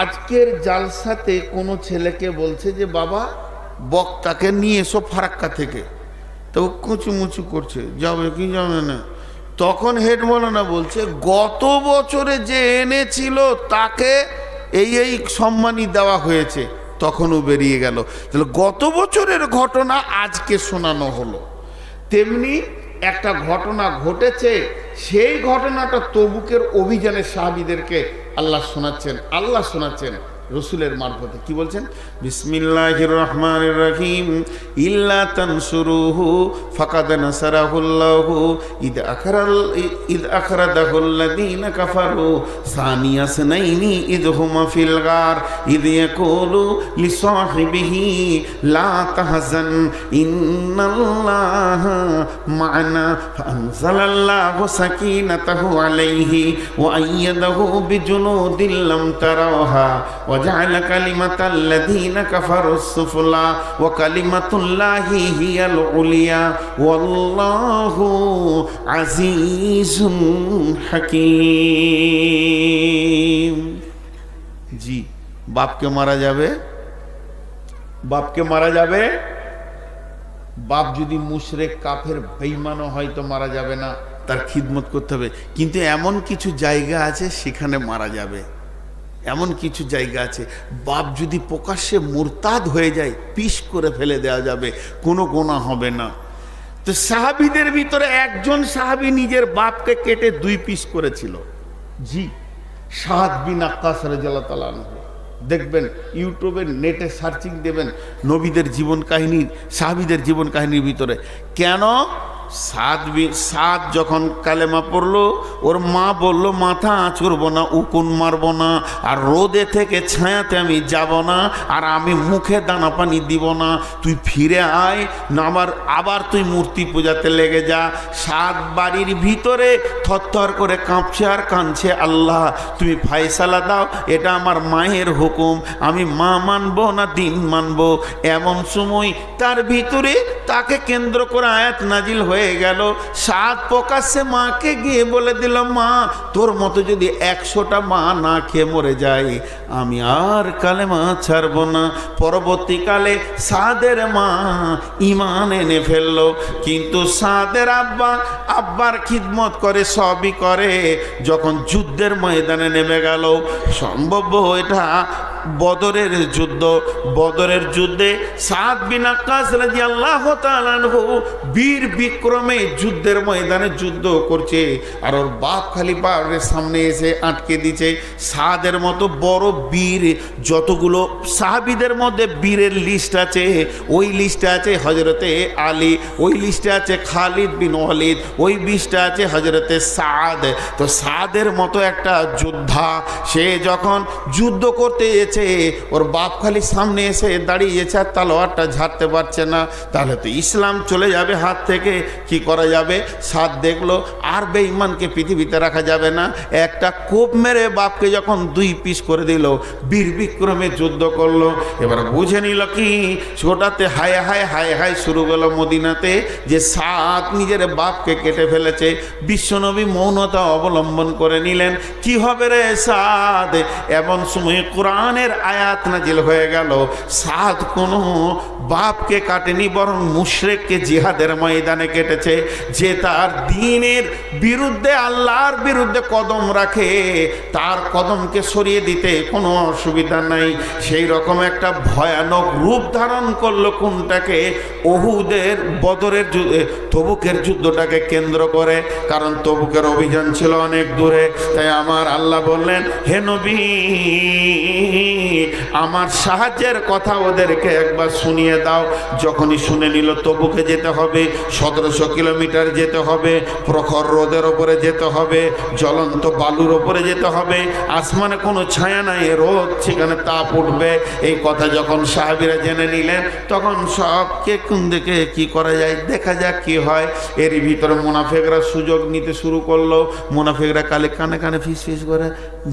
আজকের জালসাতে কোনো ছেলেকে বলছে যে বাবা বক্তাকে নিয়ে এসো ফারাক্কা থেকে, তো কুচুমুচু করছে, যাবে কি যাবে না। তখন হেড মৌলানা বলছে গত বছরে যে এনেছিল তাকে এই সম্মানই দেওয়া হয়েছে, তখনও বেরিয়ে গেল। তাহলে গত বছরের ঘটনা আজকে শোনানো হলো। তেমনি একটা ঘটনা ঘটেছে, সেই ঘটনাটা তবুকের অভিযানের সাহাবীদেরকে আল্লাহ শোনাচ্ছেন রসুলের মারফতে। কি বলছেন? বিসমিল্লাহির রহমানির রহিম, ইল্লা তানসুরুহু ফাকাদ নাসারাহুল্লাহু ইদ আখরাদাহুল্লাযীনা কাফারু সানিয়া সানাইনি ইদ হুমা ফিল গার ইদ ইয়াকুলু লিসাহিবিহি লা তাহজান ইন্নাল্লাহা মা'ানা ফাআনজালাল্লাহু সাকিনাতাহু আলাইহি ওয়া আইয়াদাহু বিজুনুদিন লাম তারাওহা وجعل كلمة الذين كفروا السفلى وكلمة الله هي العليا والله عزيز حكيم। জি, বাপকে মারা যাবে, বাপকে মারা যাবে, বাপ যদি মুশরিক কাফের বেঈমানও হয় তো মারা যাবে না, তার খিদমত করতে হবে। কিন্তু এমন কিছু জায়গা আছে সেখানে মারা যাবে। এমন কিছু জায়গা আছে বাপ যদি প্রকাশ্যে মুরতাদ হয়ে যায় পিস করে ফেলে দেওয়া যাবে, কোনো গুনাহ হবে না। তো সাহাবীদের ভিতরে একজন সাহাবী নিজের বাপকে কেটে 2 পিস করেছিল। জি, সাদ বিন আক্কাস রাদিয়াল্লাহু তাআলা আনহু। দেখবেন ইউটিউবে নেটে সার্চিং দেবেন নবীদের জীবন কাহিনী, সাহাবীদের জীবন কাহিনীর ভিতরে কেন সাদ যখন কালেমা পড়লো ওর মা বলল মাথা আঁচড়বো না, উকুন মারবো না, আর রোদে থেকে ছায়াতে আমি যাব না, আর আমি মুখে দানা পানি দিব না, তুই ফিরে আয় না, আবার তুই মূর্তি পূজাতে লেগে যা। সাদ বাড়ির ভিতরে থরথর করে কাঁপছে আর কাঁদছে, আল্লাহ তুমি ফায়সালা দাও, এটা আমার মায়ের হুকুম, আমি মা মানবো না দিন মানবো। এমন সময় তার ভিতরে তাকে কেন্দ্র করে আয়াত নাজিল হয়ে গেল। সাদ প্রকাশ্যে মাকে গিয়ে বলে দিল, মা তোর মতো যদি 100টা মা না খেয়ে মরে যায় আমি আর কালেমা ছাড়ব না। পরবর্তীকালে সাদের মা ঈমান এনে ফেললো, কিন্তু সাদের আব্বার খিদমত করে, সবই করে। যখন যুদ্ধের ময়দানে নেমে গেল, সম্ভব এটা বদরের যুদ্ধ, বদরের যুদ্ধে সাদ বিন আক্কাস রাদিয়াল্লাহু তাআলা আনহু বীর বিক্রমে যুদ্ধের ময়দানে যুদ্ধ করছে, আর ওর বাপ খলিফার সামনে এসে আটকে দিচ্ছে। সাদের মতো বড় বীর যতগুলো সাহাবীদের মধ্যে বীরের লিস্ট আছে, ওই লিস্টে আছে হযরতে আলী, ওই লিস্টে আছে খালিদ বিন ওয়ালিদ, ওই লিস্টে আছে হযরতে সাদ। তো সাদের মতো একটা যোদ্ধা, সে যখন যুদ্ধ করতে ওর বাপ খালি সামনে এসে দাঁড়িয়েছে আর তলোয়ারটা ঝাড়তে পারছে না, তাহলে তো ইসলাম চলে যাবে হাত থেকে। কি করা যাবে? সাদ দেখলো আর বেঈমানকে পৃথিবীতে রাখা যাবে না, একটা কোপ মেরে বাপকে যখন 2 পিস করে দিল, বীর বিক্রমে যুদ্ধ করলো। এবার বুঝে নিল কি, ছোটাতে হায় হায় হায় হায় শুরু হলো মদিনাতে যে সাদ নিজের বাপকে কেটে ফেলেছে। বিশ্বনবী মৌনতা অবলম্বন করে নিলেন, কি হবে রে সাদ? এমন সময় কোরআনের আয়াত নাজিল হয়ে গেল, সাদ কোনো বাপকে কাটেনি, বরং মুশরিককে জিহাদের ময়দানে কেটেছে। যে তার দ্বীনের বিরুদ্ধে, আল্লাহর বিরুদ্ধে কদম রাখে, তার কদমকে সরিয়ে দিতে কোনো অসুবিধা নাই। সেই রকম একটা ভয়ানক রূপ ধারণ করলো কোনটাকে? উহুদের, বদরের, তবুকের যুদ্ধটাকে কেন্দ্র করে। কারণ তবুকের অভিযান ছিল অনেক দূরে। তাই আমার আল্লাহ বললেন, হে নবী আমার সাহায্যের কথা ওদেরকে একবার শুনিয়ে দাও। যখনই শুনে নিল তবুকে যেতে হবে, 1700 কিলোমিটার যেতে হবে, প্রখর রোদের ওপরে যেতে হবে, জ্বলন্ত বালুর ওপরে যেতে হবে, আসমানে কোনো ছায়া নাই, রোদ সেখানে তাপ উঠবে। এই কথা যখন সাহাবীরা জেনে নিলেন, তখন সবকে কোন দিকে কি করা যায় দেখা যাক কি হয়। এর ভিতরে মুনাফিকরা সুযোগ নিতে শুরু করলো। মুনাফিকরা কানে কানে ফিস ফিস করে,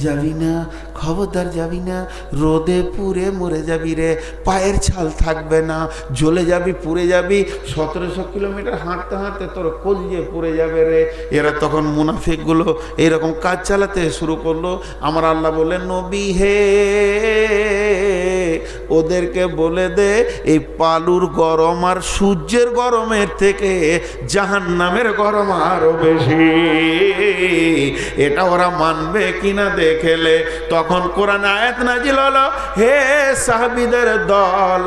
যাবি না, খবরদার যাবি না, রোদে পুড়ে মরে যাবি রে, পায়ের ছাল থাকবে না, জ্বলে যাবি, পুড়ে যাবি, 1700 কিলোমিটার হাঁটতে হাঁটতে তোর কলিজে পুড়ে যাবে রে। এরা তখন মুনাফিকগুলো এইরকম কাজ চালাতে শুরু করলো। আমার আল্লাহ বললেন, নবী হে, ওদেরকে বলে দে এই পালুর গরম আর সূর্যের গরমের থেকে জাহান্নামের গরম আরো বেশি। এটা ওরা মানবে কিনা দেখেলে। তখন কোরআন আয়াত নাজিল হলো, হে সাহাবীদের দল,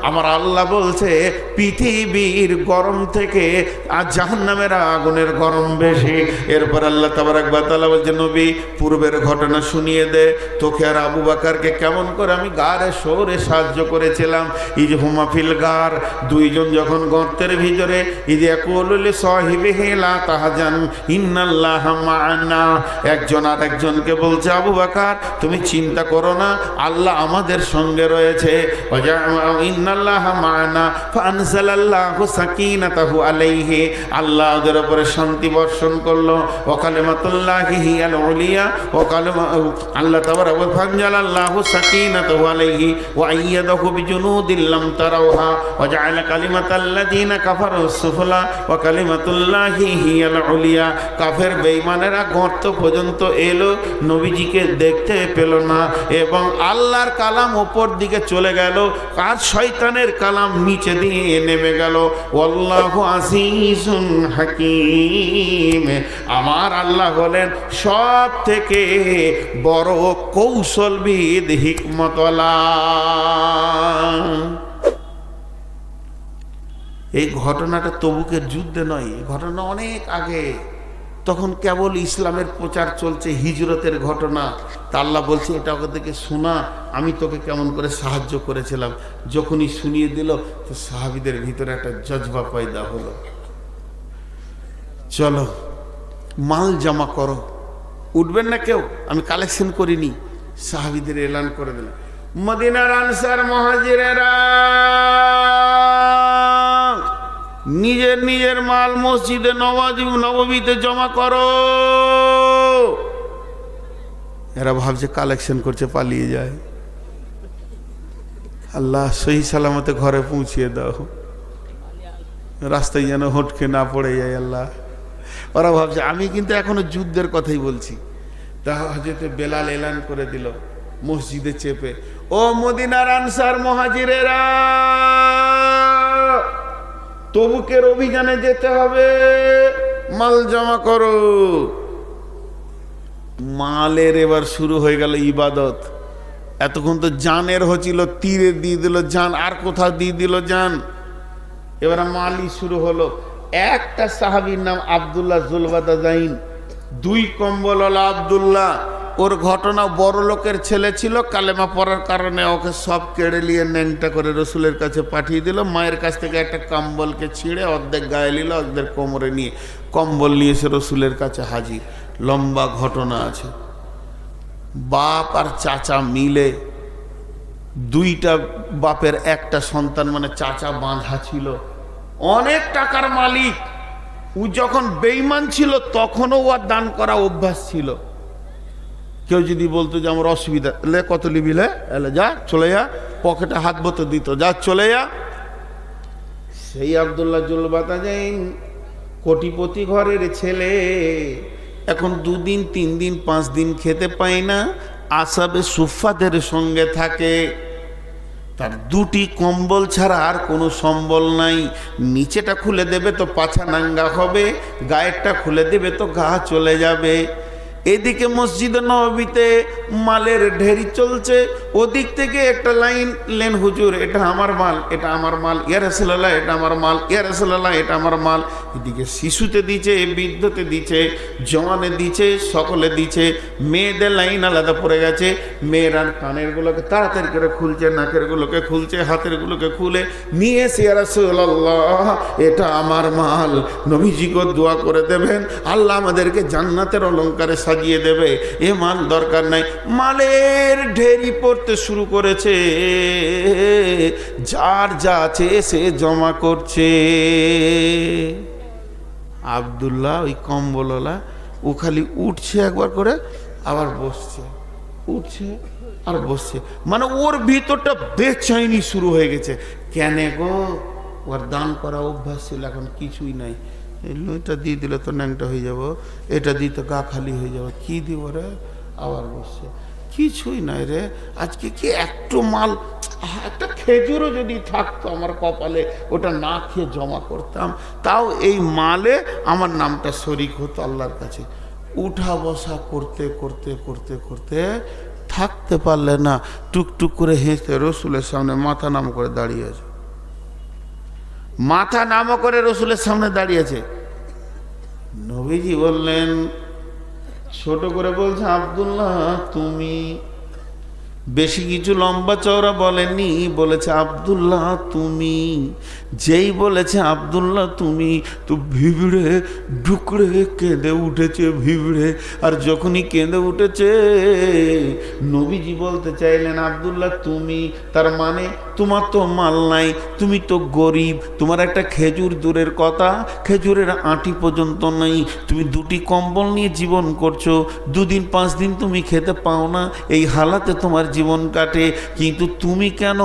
আমার আল্লাহ বলছে পৃথিবীর গরম থেকে আর জাহান্নামের আগুনের গরম বেশি। এরপর আল্লাহ তাবারক ওয়া তাআলা বলছে, নবী পূর্বের ঘটনা শুনিয়ে দে, তোকে আর আবু বকরকে কেমন করে আমি গারে সরে সাহায্য করেছিলাম। ইজ হুমা ফিল গার, দুইজন যখন গর্তের ভিতরে, ইজ ইয়াকুলু লি সাহিবিহি লা তাহজান ইন্নাল্লাহা মা'ানা, একজন আর একজনকে বলছে, আবু বকর তুমি চিন্তা করো না, আল্লাহ আমাদের সঙ্গে রয়েছে। ইন্নাল্লাহা মা'ানা ফানজালাল্লাহু সাকিনাতাহু আলাইহি, আল্লাহ ওদের উপরে শান্তি বর্ষণ করলো। ওয়া কালিমাতুল্লাহি হিয়াল উলিয়া, ওয়া কালিমা আল্লাহ তাবারক ওয়া ফানজালাল্লাহু সাকিনাতাহু আলাইহি ওয়া আইয়াদাহু বিজুনুদিন লাম তারাওহা ওয়া জাআলা কালিমাতাল্লাযিনা কাফারু সুফলা ওয়া কালিমাতুল্লাহি হিয়াল উলিয়া। কাফের বেঈমানেরা মর্ত পর্যন্ত এলো, নবীজিকে দেখতে পেল না, এবং আল্লাহর কালাম ওপর দিকে চলে গেল আর শয়তানের কালাম নিচে দিয়ে নেমে গেল। আল্লাহু আজিজুন হাকিম, আমার আল্লাহ হলেন সব থেকে বড় কৌশলবিদ, হিকমতওয়ালা। এই ঘটনাটা তবুকের যুদ্ধে নয়, এই ঘটনা অনেক আগে, তখন কেবল ইসলামের প্রচার চলছে, হিজরতের ঘটনা। তা আল্লাহ বলছে এটা ওকে থেকে শোনা, আমি তোকে কেমন করে সাহায্য করেছিলাম। যখনই শুনিয়ে দিল তো সাহাবীদের ভিতরে একটা জজবা পয়দা হলো, চলো মাল জমা করো। উঠবেন না কেউ, আমি কালেকশন করিনি। সাহাবীদের এলান করে দিলাম, মদিনার আনসার মুহাজিরেরা নিজের নিজের মাল মসজিদে নববীতে জমা করো। এরা ভাবছে কালেকশন করছে, পালিয়ে যায়। আল্লাহ সহি সালামতে ঘরে পৌঁছিয়ে দাও, রাস্তায় যেন হটকে না পড়ে যায়। আল্লাহ, ওরা ভাবছে আমি কিন্তু এখনো যুদ্ধের কথাই বলছি। তা হযরত বেলাল এলান করে দিল মসজিদে চেপে, ও মদিনার আনসার মুহাজিরেরা, তবুকের অভিযানে যেতে হবে, মাল জমা করো। মালের এবার শুরু হয়ে গেল ইবাদত। এতক্ষণ তো জানের হচ্ছিল, তীরে দিয়ে দিল জান, আর কোথাও দিয়ে দিল জান। এবার মালই শুরু হলো। একটা সাহাবীর নাম আব্দুল্লাহ জুলবাদাজাইন, দুই কম্বলওয়ালা আব্দুল্লাহ। ওর ঘটনা, বড় লোকের ছেলে ছিল, কালেমা পড়ার কারণে ওকে সব কেড়ে নিয়ে ন্যাংটা করে রসুলের কাছে পাঠিয়ে দিল। মায়ের কাছ থেকে একটা কম্বলকে ছিঁড়ে অর্ধেক গায়ে নিল, অর্ধেক কোমরে নিয়ে কম্বল নিয়ে এসে রসুলের কাছে হাজির। লম্বা ঘটনা আছে। বাপ আর চাচা মিলে, দুইটা বাপের একটা সন্তান, মানে চাচা বাঁধা ছিল, অনেক টাকার মালিক। ও যখন বেঈমান ছিল তখনও ওর দান করা অভ্যাস ছিল। কেউ যদি বলতো যে আমার অসুবিধা, লে কত লিবি, লে যা চলে যা, পকেটে হাত বতো দিত, যা চলে যা। সেই আব্দুল্লাহ জুলবাদাজাইন কোটিপতি ঘরের ছেলে, এখন 2 দিন 3 দিন 5 দিন খেতে পায় না, আসাবে সুফাদের সঙ্গে থাকে। তার 2টি কম্বল ছাড়া আর কোনো সম্বল নাই। নিচেটা খুলে দেবে তো পাছা নাঙ্গা হবে, গায়েরটা খুলে দেবে তো গা চলে যাবে। এদিকে মসজিদে নববীতে মালের ঢেরি চলছে, ওদিক থেকে একটা লাইন লেন, হুজুর এটা আমার মাল, এটা আমার মাল, ইয়া রাসূলুল্লাহ এটা আমার মাল, ইয়া রাসূলুল্লাহ এটা আমার মাল। এদিকে শিশুতে দিচ্ছে, বৃদ্ধতে দিচ্ছে, জওয়ানে দিচ্ছে, সকলে দিচ্ছে। মেয়েদের লাইন আলাদা পড়ে গেছে। মেয়েরা কানের গুলোকে তাড়াতাড়ি করে খুলছে, নাকের গুলোকে খুলছে, হাতের গুলোকে খুলে নিয়ে এসে, ইয়া রাসূলুল্লাহ এটা আমার মাল, নবীজিকে দোয়া করে দেবেন, আল্লাহ আমাদেরকে জান্নাতের অলংকারে সাজিয়ে দেবে, এ মাল দরকার নাই। মালের ঢেরি পড়তে শুরু করেছে, যার যা আছে সে জমা করছে। আব্দুল্লাহ ওই কম্বলওয়ালা, ও খালি উঠছে একবার করে, আবার বসছে, উঠছে আর বসছে, মানে ওর ভিতরটা বেচাইনি শুরু হয়ে গেছে। কেন গো, ওর দান করা অভ্যাস ছিল, এখন কিছুই নাই। এটা দিয়ে দিলে তো ন্যাংটা হয়ে যাব, এটা দিয়ে তো গা খালি হয়ে যাবে, কি দিব রে, আবার বসছে। কিছুই নাই রে, আজকে কি একটু মাল, একটা খেজুরও যদি থাকতো আমার কপালে, ওটা না খেয়ে জমা করতাম, তাও এই মালে আমার নামটা শরিক হতো আল্লাহর কাছে। উঠা বসা করতে করতে করতে করতে থাকতে পারলে না, টুকটুক করে হেসে রসুলের সামনে মাথা নাম করে দাঁড়িয়েছে। মাথা নামও করে রসুলের সামনে দাঁড়িয়েছে। নবীজি বললেন, ছোট করে বলছে, আব্দুল্লাহ তুমি। বেশি কিছু লম্বা চওড়া বলেনি, বলেছে আব্দুল্লাহ তুমি। যেই বলেছে আব্দুল্লাহ তুমি, তো ভিবড়ে ডুকরে কেঁদে উঠেছে, ভিবড়ে। আর যখনই কেঁদে উঠেছে, নবীজি বলতে চাইলেন আব্দুল্লাহ তুমি, তার মানে তোমার তো মাল নাই, তুমি তো গরিব, তোমার একটা খেজুর দূরের কথা, খেজুরের আঁটি পর্যন্ত নেই, তুমি দুটি কম্বল নিয়ে জীবন করছো, 2 দিন 5 দিন তুমি খেতে পাও না, এই হালাতে তোমার জীবন কাটে। কিন্তু তুমি কেন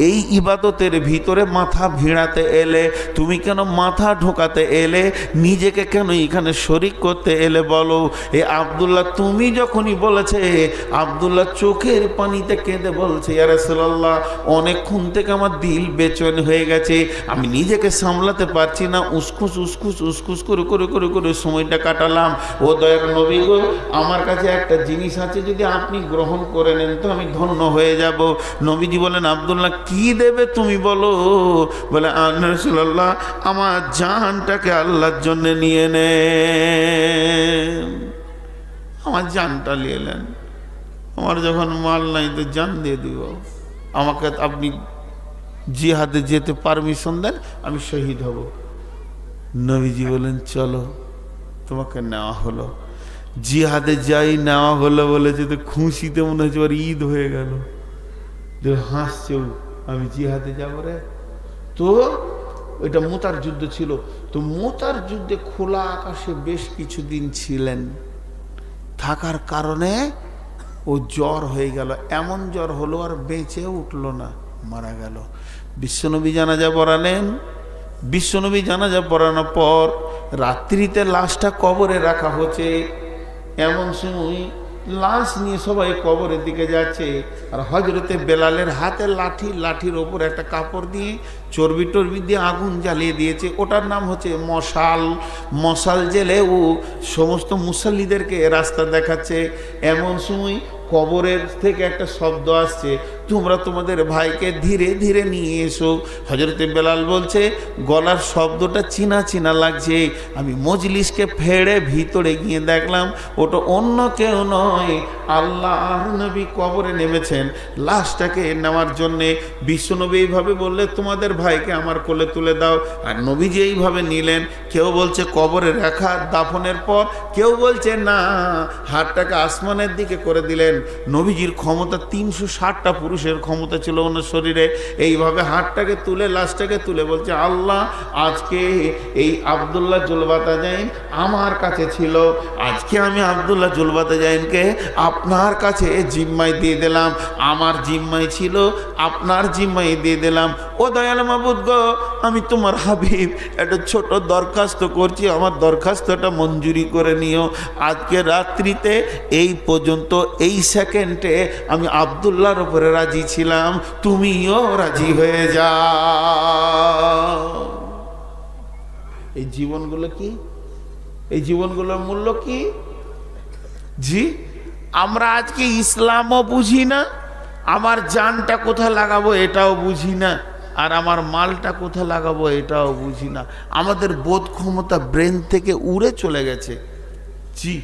এই ইবাদতের ভিতরে মাথা ভিড়াতে এলে? তুমি কেন মাথা ঢোকাতে এলে? নিজেকে কেন এখানে শরিক করতে এলে বলো? এ আব্দুল্লাহ তুমি যখনই বলেছে, আব্দুল্লাহ চোখের পানিতে কেঁদে বলছে, ইয়া রাসূলুল্লাহ অনেকক্ষণ থেকে আমার দিল বেচৈন হয়ে গেছে, আমি নিজেকে সামলাতে পারছি না, উসখুস করে সময়টা কাটালাম। ও দয়ার নবী গো, আমার কাছে একটা জিনিস আছে, যদি আপনি গ্রহণ করে নেন তো আমি ধন্য হয়ে যাব। নবীজি বলেন, আব্দুল্লাহ কি দেবে তুমি বলো? বলে, ইয়া রাসূলুল্লাহ আমার জানটাকে আল্লাহর জন্য নিয়ে নেন। আমার জানটা নিয়ে নেন, আমার যখন মাল নাই তো জান দিয়ে দিব, আমাকে আপনি জিহাদে যেতে পারমিশন দেন, আমি শহীদ হব। নবীজি বলেন, চলো তোমাকে নেওয়া হলো। জিহাদে যাই নেওয়া হলো বলেছে, তো খুশিতে মনে হচ্ছে ওর ঈদ হয়ে গেল, হাসছেও, আমি জিহাদে যাব রে। তো ওইটা মুতার যুদ্ধ ছিল, তো মুতার যুদ্ধে খোলা আকাশে বেশ কিছুদিন ছিলেন, থাকার কারণে ও জ্বর হয়ে গেল, এমন জ্বর হলো আর বেঁচে উঠলো না, মারা গেল। বিশ্বনবী জানাজা পড়ালেন। বিশ্বনবী জানাজা পড়ানোর পর রাত্রিতে লাশটা কবরে রাখা হচ্ছে, এমন সময় লাশ নিয়ে সবাই কবরের দিকে যাচ্ছে, আর হজরতে বেলালের হাতে লাঠি, লাঠির ওপর একটা কাপড় দিয়ে চর্বি টর্বি দিয়ে আগুন জ্বালিয়ে দিয়েছে, ওটার নাম হচ্ছে মশাল। মশাল জেলে ও সমস্ত মুসল্লিদেরকে রাস্তা দেখাচ্ছে। এমন সময় কবরের থেকে একটা শব্দ আসছে, তোমরা তোমাদের ভাইকে ধীরে ধীরে নিয়ে এসো। হজরতে বেলাল বলছে, গলার শব্দটা চিনা চিনা লাগছে। আমি মজলিসকে ফেড়ে ভিতরে গিয়ে দেখলাম ওটা অন্য কেউ নয়, আল্লাহর নবী কবরে নেমেছেন লাশটাকে নেওয়ার জন্যে। বিশ্বনবী এইভাবে বললে, তোমাদের ভাইকে আমার কোলে তুলে দাও। আর নবীজি এইভাবে নিলেন। কেউ বলছে কবরে রাখা দাফনের পর, কেউ বলছে না হাতটাকে আসমানের দিকে করে দিলেন। নবীজির ক্ষমতা 360টা পুরুষের ক্ষমতা ছিল ওনার শরীরে। এইভাবে হাতটাকে তুলে লাশটাকে তুলে বলছে, আল্লাহ আজকে এই আব্দুল্লাহ জুলবাতাজাইন আমার কাছে ছিল, আজকে আমি আব্দুল্লাহ জুলবাতাজাইনকে আপনার কাছে জিম্মায় দিয়ে দিলাম, আমার জিম্মায় ছিল আপনার জিম্মায় দিয়ে দিলাম। ও দয়াল মাবুদ গো, আমি তোমার হাবিব একটা ছোট দরখাস্ত করছি, আমার দরখাস্তটা মঞ্জুরি করে নিও। আজকে রাত্রিতে এই পর্যন্ত এই সেকেন্ডে আমি আব্দুল্লাহর উপরে রাজি ছিলাম, তুমিও রাজি হয়ে যাও। এই জীবনগুলো কি? এই জীবনগুলোর মূল্য কি? জি, আমরা আজকে ইসলামও বুঝি না, আমার জানটা কোথায় লাগাবো এটাও বুঝি না, আর আমার মালটা কোথায় লাগাবো এটাও বুঝি না। আমাদের বোধ ক্ষমতা ব্রেন থেকে উড়ে চলে গেছে। জি,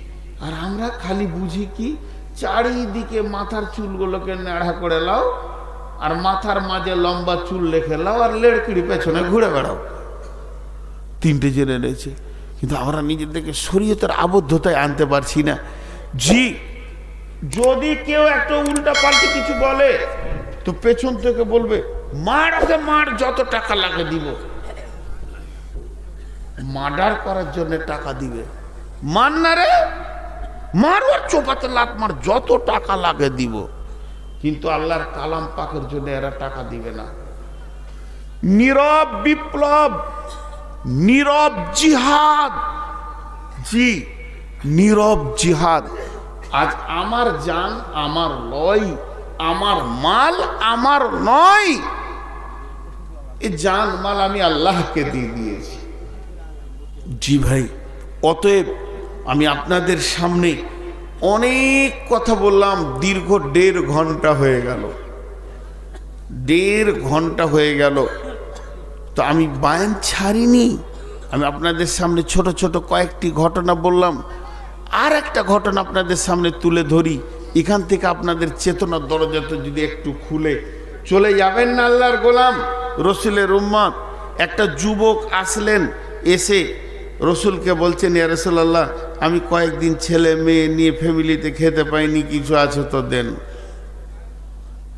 আর আমরা খালি বুঝি কি, চারিদিকে মাথার চুলগুলোকে নেড়া করে লাও, আর মাথার মাঝে লম্বা চুল রেখে লাও, আর লেড়কিড়ি পেছনে ঘুরে বেড়াও। 3টে জেনে রয়েছে, কিন্তু আমরা নিজেদেরকে শরীয়তের আবদ্ধতায় আনতে পারছি না। জি, যদি কেউ একটা উল্টা পাল্টে কিছু বলে তো পেছন থেকে বলবে, মার ওকে মার, যত টাকা লাগে দিব। মার্ডার করার জন্য টাকা দিবে, মান না রে, মার ওর চোপাতে লাত মার, যত টাকা লাগে দিব। কিন্তু আল্লাহর কালাম পাকের জন্য এরা টাকা দিবে না। নীরব বিপ্লব, নীরব জিহাদ। জি, নীরব জিহাদ। আজ আমার জান আমার লয়, আমার মাল আমার নয়, এই জান মাল আমি আল্লাহকে দিয়ে দিয়েছি। জি ভাই, অতএব আমি আপনাদের সামনে অনেক কথা বললাম, দীর্ঘ 1.5 ঘন্টা হয়ে গেল, 1.5 ঘন্টা হয়ে গেল। তো আমি বায়ান ছাড়িনি, আমি আপনাদের সামনে ছোট ছোট কয়েকটি ঘটনা বললাম। আর একটা ঘটনা আপনাদের সামনে তুলে ধরি, এখান থেকে আপনাদের চেতনার দরজাটা যদি একটু খুলে চলে যাবেন না আল্লাহর গোলাম রসুলের উম্মত। একটা যুবক আসলেন, এসে রসুলকে বলছেন, ইয়া রাসূলুল্লাহ আমি কয়েকদিন ছেলে মেয়ে নিয়ে ফ্যামিলিতে খেতে পাইনি, কিছু আছে তো দেন।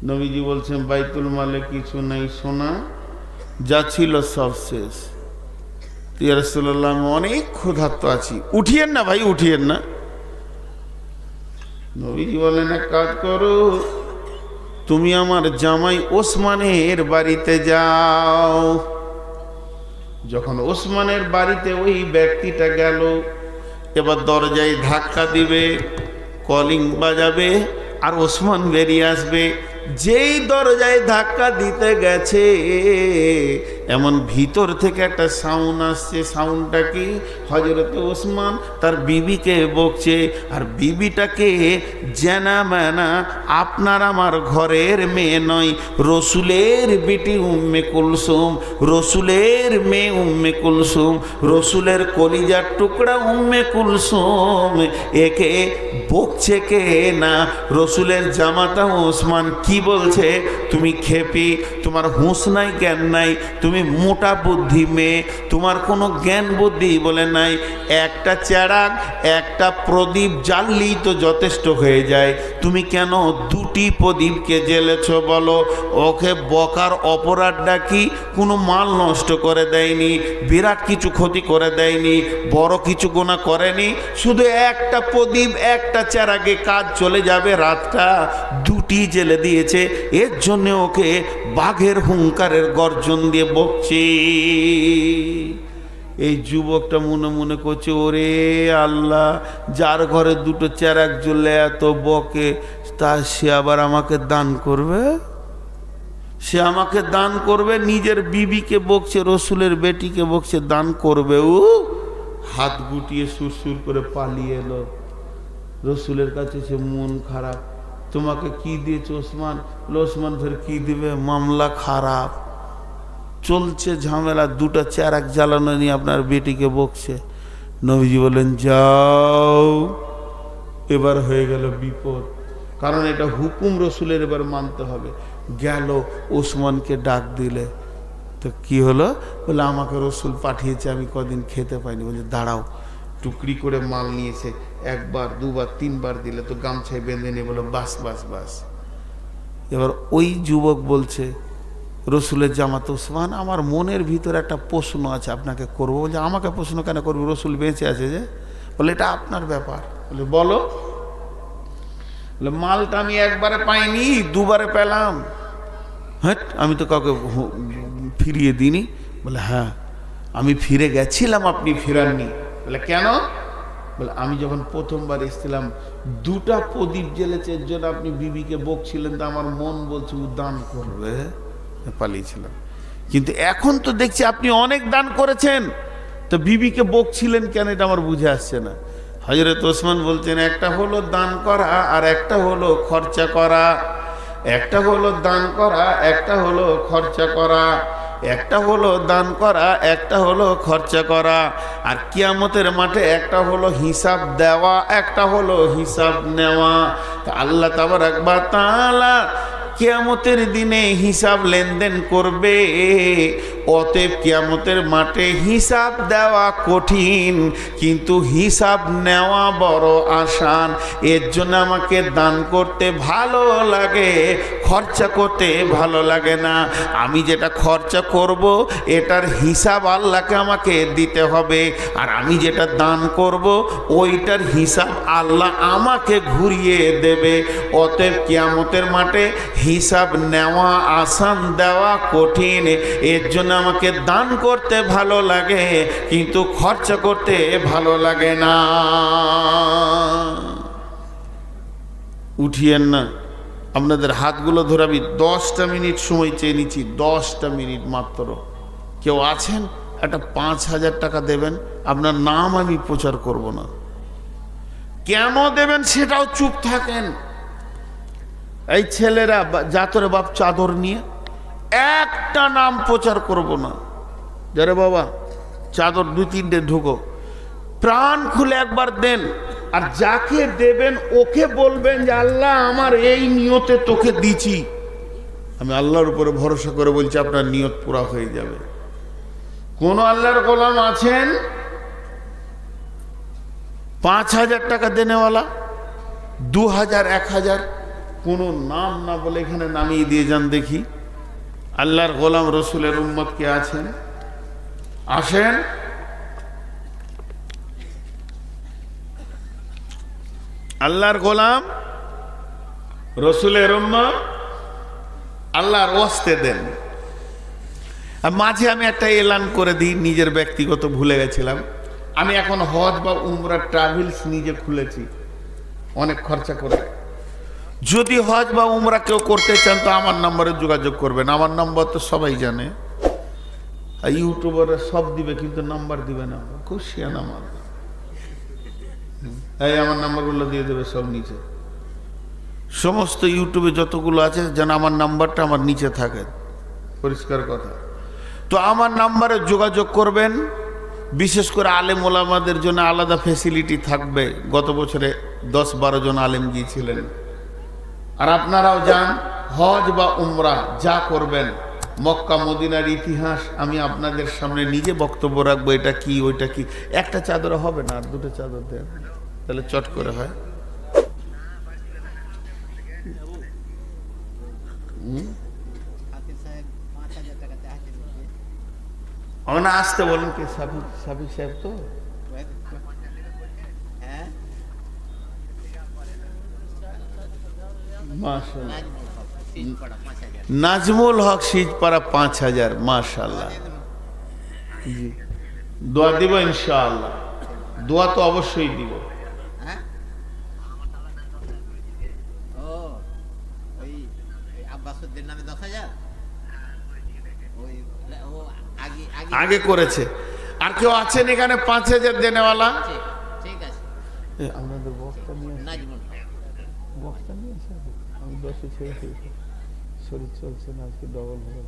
নবীজি বলছেন বাইতুল মালে কিছু নাই, সোনা যা ছিল সব শেষ। ইয়া রাসূলুল্লাহ, আমি অনেক ক্ষুধার্ত আছি, উঠিয়েন না ভাই, উঠিয়েন না। নবীজি বলেন এক কাজ করো, তুমি আমার জামাই ওসমানের বাড়িতে যাও। যখন ওসমানের বাড়িতে ওই ব্যক্তিটা গেল, এবার দরজায় ধাক্কা দিবে, কলিং বাজাবে, আর ওসমান বেরিয়ে আসবে। যেই দরজায় ধাক্কা দিতে গেছে, এমন ভিতর থেকে একটা সাউন্ড আসছে। সাউন্ডটা কি? হযরত ওসমান তার বিবিকে বকছে, আর বিবিটাকে জানা মানা আপনার আমার ঘরের মেয়ে নয়, রসুলের বেটি উম্মে কুলসুম, রসুলের মেয়ে উম্মে কুলসুম, রসুলের কলিজার টুকরা উম্মে কুলসুম, একে বকছে কে না রসুলের জামাতা ওসমান। কি বলছে? তুমি খেপি, তোমার হুঁশ নাই, জ্ঞান নাই, তুমি মোটা বুদ্ধি মেয়ে, তোমার কোনো জ্ঞান বুদ্ধি বলে নাই। একটা চেরাগ, একটা প্রদীপ জ্বাললেই তো যথেষ্ট হয়ে যায়, তুমি কেন দুটি প্রদীপকে জ্বেলেছ বলো? ওকে বকার অপরাধটা কি? কোনো মাল নষ্ট করে দেয়নি, বিরাট কিছু ক্ষতি করে দেয়নি, বড় কিছু গুনাহ করেনি, শুধু একটা প্রদীপ একটা চেরাগে কাজ চলে যাবে, রাতটা দুটি জ্বেলে দিয়েছে, এর জন্য ওকে বাঘের হুঙ্কারের গর্জন দিয়ে বকছে। এই যুবকটা মনে মনে করছে, ওরে আল্লাহ, যার ঘরে দুটো চেরাগ জ্বলে এত বকে, তা সে আবার আমাকে দান করবে? সে আমাকে দান করবে? নিজের বিবিকে বকছে, রসুলের বেটিকে বকছে, দান করবে? ও হাত গুটিয়ে সুরসুর করে পালিয়ে এলো রসুলের কাছে। সে মন খারাপ, তোমাকে কি দিয়েছে ওসমান? ওসমান ফের কি দিবে? মামলা খারাপ চলছে, ঝামেলা, দুটো চেরাগ জ্বালানো নিয়ে আপনার বেটিকে বকছে। নবীজি বলেন যাও, এবার হয়ে গেল বিপদ, কারণ এটা হুকুম রসুলের, এবার মানতে হবে। গেল ওসমানকে ডাক দিলে, তো কি হলো? বলে আমাকে রসুল পাঠিয়েছে, আমি কদিন খেতে পাইনি। বলে দাঁড়াও, টুকরি করে মাল নিয়েছে, একবার দুবার তিনবার দিলে তো গামছায় বেঁধে নিয়ে বলো বাস বাস বাস। এবার ওই যুবক বলছে, রসুলের জামাত ওসমান, আমার মনের ভিতরে একটা প্রশ্ন আছে, আপনাকে করবো। বলছে আমাকে প্রশ্ন কেন করবো? রসুল বেঁচে আছে যে। বলে এটা আপনার ব্যাপার। বলে বলো। বলে মালটা আমি একবারে পাইনি, দুবারে পেলাম। হ্যাঁ, আমি তো কাউকে ফিরিয়ে দিইনি। বলে হ্যাঁ, আমি ফিরে গেছিলাম, আপনি ফিরাননি। বলে কেন? বলে আমি যখন প্রথমবার এসেছিলাম, দুটা প্রদীপ জ্বেলেছে, এর জন্য আপনি বিবিকে বকছিলেন, তো আমার মন বলছে ও দান করবে, পালিয়েছিলাম। কিন্তু এখন তো দেখছি আপনি অনেক দান করেছেন, তো বিবিকে বকছিলেন কেন? এটা আমার বুঝে আসছে না। হযরত ওসমান বলছেন, একটা হলো দান করা আর একটা হলো খরচা করা। একটা হলো দান করা, একটা হলো খরচা করা। একটা হলো দান করা, একটা হলো খরচা করা। আর কিয়ামতের মাঠে একটা হলো হিসাব দেওয়া, একটা হলো হিসাব নেওয়া। তা আল্লাহ তাবারক ওয়া তাআলা কিয়ামতের দিনে হিসাব লেনদেন করবে। অতএব কিয়ামতের মাঠে হিসাব দেওয়া কঠিন, কিন্তু হিসাব নেওয়া বড় আসান। এর জন্য আমাকে দান করতে ভালো লাগে, খরচা করতে ভালো লাগে না। আমি যেটা খরচা করব, এটার হিসাব আল্লাহকে আমাকে দিতে হবে, আর আমি যেটা দান করব, ওইটার হিসাব আল্লাহ আমাকে ঘুরিয়ে দেবে। অতএব কিয়ামতের মাঠে হিসাব নেওয়া আসান, দেওয়া কঠিন। এর জন্য আমাকে দান করতে ভালো লাগে, কিন্তু খরচা করতে ভালো লাগে না। উঠিয়েন না, আপনাদের হাতগুলো ধরে আমি 10টা মিনিট সময় চেয়ে নিচ্ছি, 10টা মিনিট মাত্র। কেউ আছেন? একটা 5,000 টাকা দেবেন, আপনার নাম আমি প্রচার করব না। কেন দেবেন সেটাও চুপ থাকেন। এই ছেলেরা জাতরে বাপ চাদর নিয়ে একটা নাম প্রচার করব না। যারে বাবা চাদর 2-3টে ঢুকো, প্রাণ খুলে একবার দেন। আর যাকে দেবেন ওকে বলবেন যে আল্লাহ আমার এই নিয়তে তোকে দিছি। আমি আল্লাহর উপরে ভরসা করে বলছি, আপনার নিয়ত পুরা হয়ে যাবে। কোন আল্লাহর গোলাম আছেন 5,000 টাকা দেনেওয়ালা, 2,000, 1,000, কোনো নাম না বলে এখানে নামিয়ে দিয়ে যান দেখি। আল্লাহর গোলাম রসুলের উম্মত কে আছেন? আসেন। আল্লাহর গোলাম রসুলের উম্মত, আল্লাহর ওয়াস্তে দেন। মাঝে আমি একটা এলান করে দিই, নিজের ব্যক্তিগত ভুলে গেছিলাম। আমি এখন হজ বা উমরা ট্রাভেলস নিজে খুলেছি, অনেক খরচা করে। যদি হজ বা উমরা কেউ করতে চান তো আমার নম্বরে যোগাযোগ করবেন। আমার নম্বর তো সবাই জানে, ইউটিউবাররা সব দিবে, কিন্তু নাম্বার দিবে না। খুব শিয়ানা মাল। এই আমার নাম্বারগুলো দিয়ে দেবে সব নিচে। সমস্ত ইউটিউবে যতগুলো আছে যেন আমার নাম্বারটা আমার নিচে থাকে, পরিষ্কার কথা। তো আমার নাম্বারে যোগাযোগ করবেন। বিশেষ করে আলেম ওলামাদের জন্য আলাদা ফেসিলিটি থাকবে। গত বছরে 10-12 জন আলেম গিয়েছিলেন। আর আপনারাও যান, হজ বা উমরা যা করবেন, মক্কা মদিনার ইতিহাস আমি আপনাদের সামনে নিজে বক্তব্য রাখবো। এটা কি ওইটা কি, একটা চাদর হবে না, আর দুটো চাদর দেন, তাহলে চট করে হয়। না আসতে বলুন। কে? সাবিক সাহেব তো নাজমুল হক সিজপাড়া 5000। মাশাআল্লাহ। জি, দোয়া দিব ইনশাআল্লাহ। দোয়া তো অবশ্যই দিব। আগে করেছে। আর কেউ আছেন এখানে 5000 দেনেওয়ালা? আপনাদের বক্তা নিয়ে বক্তা নিয়ে আসে। আমি 10-এ ছেড়ে দিয়েছি, শরীর চলছে না আজকে, ডবল হয়ে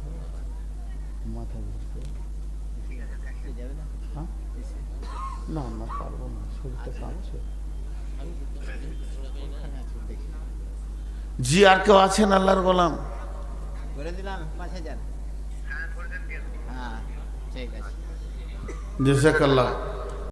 মাথা ঘুরছে। না না পারবো না, শরীরটা কাঁপছে। জি, আর কেউ আছেন আল্লাহর গোলাম? করে দিলাম 5000। হ্যাঁ ঠিক আছে, জাযাকাল্লাহ।